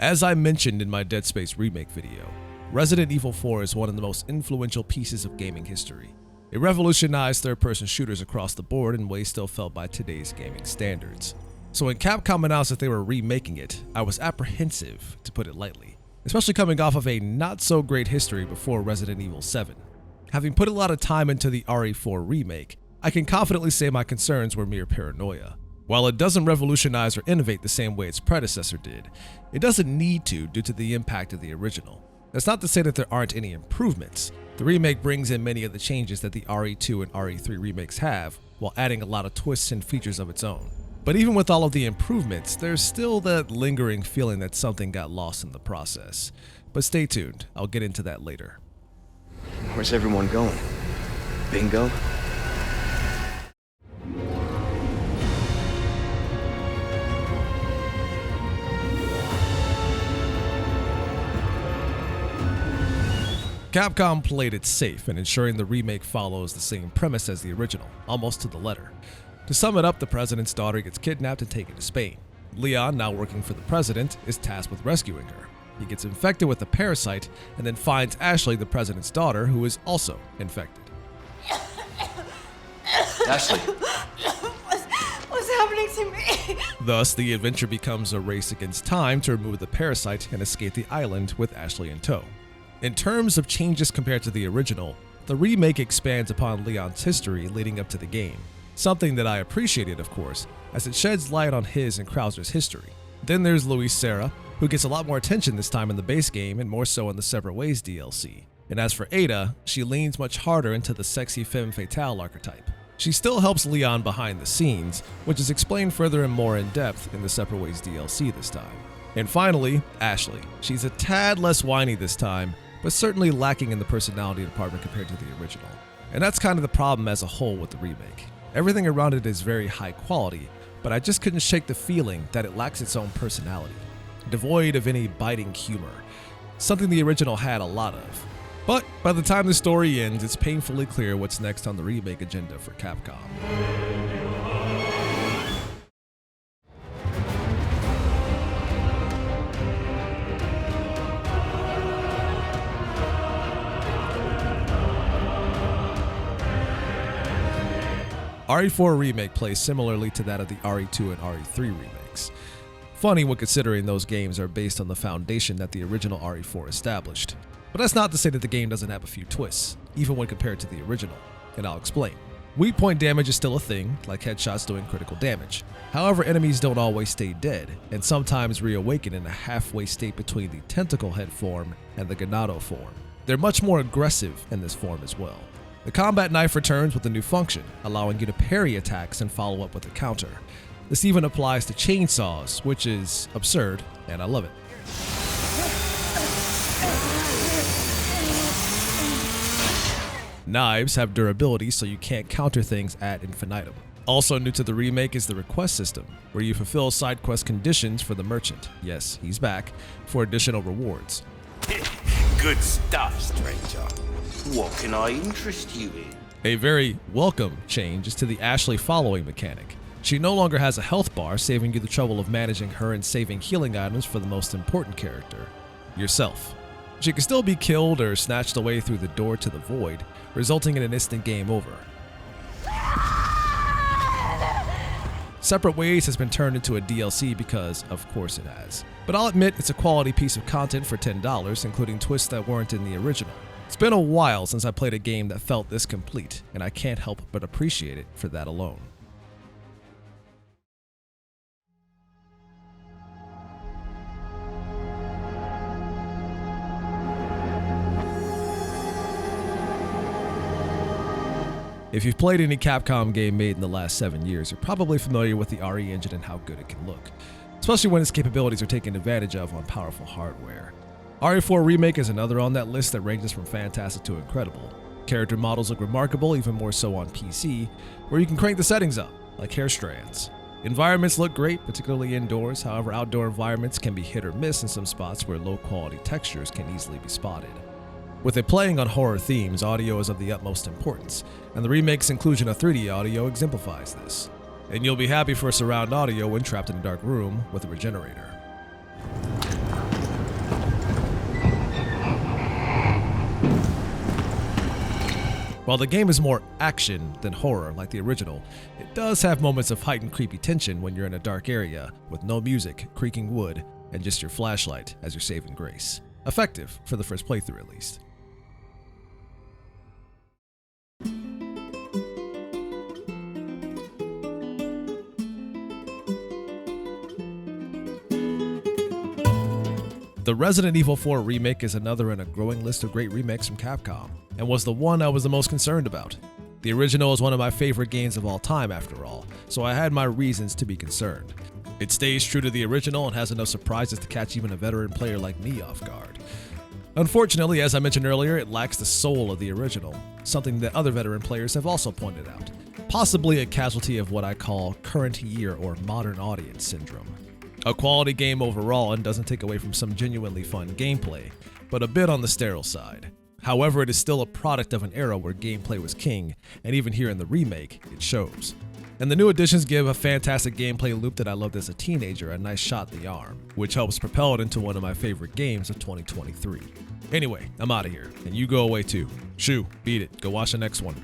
As I mentioned in my Dead Space remake video, Resident Evil 4 is one of the most influential pieces of gaming history. It revolutionized third-person shooters across the board in ways still felt by today's gaming standards. So when Capcom announced that they were remaking it, I was apprehensive, to put it lightly, especially coming off of a not-so-great history before Resident Evil 7. Having put a lot of time into the RE4 remake, I can confidently say my concerns were mere paranoia. While it doesn't revolutionize or innovate the same way its predecessor did, it doesn't need to due to the impact of the original. That's not to say that there aren't any improvements. The remake brings in many of the changes that the RE2 and RE3 remakes have, while adding a lot of twists and features of its own. But even with all of the improvements, there's still that lingering feeling that something got lost in the process. But stay tuned, I'll get into that later. Where's everyone going? Bingo? Capcom played it safe in ensuring the remake follows the same premise as the original, almost to the letter. To sum it up, the president's daughter gets kidnapped and taken to Spain. Leon, now working for the president, is tasked with rescuing her. He gets infected with a parasite and then finds Ashley, the president's daughter, who is also infected. Ashley! What's happening to me? Thus, the adventure becomes a race against time to remove the parasite and escape the island with Ashley in tow. In terms of changes compared to the original, the remake expands upon Leon's history leading up to the game, something that I appreciated, of course, as it sheds light on his and Krauser's history. Then there's Luis Serra, who gets a lot more attention this time in the base game and more so in the Separate Ways DLC. And as for Ada, she leans much harder into the sexy femme fatale archetype. She still helps Leon behind the scenes, which is explained further and more in depth in the Separate Ways DLC this time. And finally, Ashley. She's a tad less whiny this time, but certainly lacking in the personality department compared to the original. And that's kind of the problem as a whole with the remake. Everything around it is very high quality, but I just couldn't shake the feeling that it lacks its own personality, devoid of any biting humor, something the original had a lot of. But by the time the story ends, it's painfully clear what's next on the remake agenda for Capcom. RE4 Remake plays similarly to that of the RE2 and RE3 remakes. Funny when considering those games are based on the foundation that the original RE4 established. But that's not to say that the game doesn't have a few twists, even when compared to the original, and I'll explain. Weak point damage is still a thing, like headshots doing critical damage. However, enemies don't always stay dead, and sometimes reawaken in a halfway state between the tentacle head form and the Ganado form. They're much more aggressive in this form as well. The combat knife returns with a new function, allowing you to parry attacks and follow up with a counter. This even applies to chainsaws, which is absurd, and I love it. Knives have durability, so you can't counter things ad infinitum. Also new to the remake is the request system, where you fulfill side quest conditions for the merchant, yes, he's back, for additional rewards. Good stuff, stranger. What can I interest you in? A very welcome change is to the Ashley following mechanic. She no longer has a health bar, saving you the trouble of managing her and saving healing items for the most important character, yourself. She can still be killed or snatched away through the door to the void, resulting in an instant game over. Separate Ways has been turned into a DLC because, of course it has. But I'll admit it's a quality piece of content for $10, including twists that weren't in the original. It's been a while since I played a game that felt this complete, and I can't help but appreciate it for that alone. If you've played any Capcom game made in the last 7 years, you're probably familiar with the RE engine and how good it can look, especially when its capabilities are taken advantage of on powerful hardware. RE4 Remake is another on that list that ranges from fantastic to incredible. Character models look remarkable, even more so on PC, where you can crank the settings up, like hair strands. Environments look great, particularly indoors, however outdoor environments can be hit or miss in some spots where low quality textures can easily be spotted. With it playing on horror themes, audio is of the utmost importance, and the remake's inclusion of 3D audio exemplifies this. And you'll be happy for surround audio when trapped in a dark room with a regenerator. While the game is more action than horror like the original, it does have moments of heightened creepy tension when you're in a dark area with no music, creaking wood, and just your flashlight as your saving grace. Effective for the first playthrough at least. The Resident Evil 4 remake is another in a growing list of great remakes from Capcom, and was the one I was the most concerned about. The original is one of my favorite games of all time after all, so I had my reasons to be concerned. It stays true to the original and has enough surprises to catch even a veteran player like me off guard. Unfortunately, as I mentioned earlier, it lacks the soul of the original, something that other veteran players have also pointed out, possibly a casualty of what I call current year or modern audience syndrome. A quality game overall and doesn't take away from some genuinely fun gameplay, but a bit on the sterile side. However, it is still a product of an era where gameplay was king, and even here in the remake, it shows. And the new additions give a fantastic gameplay loop that I loved as a teenager a nice shot in the arm, which helps propel it into one of my favorite games of 2023. Anyway, I'm out of here, and you go away too. Shoo, beat it, go watch the next one.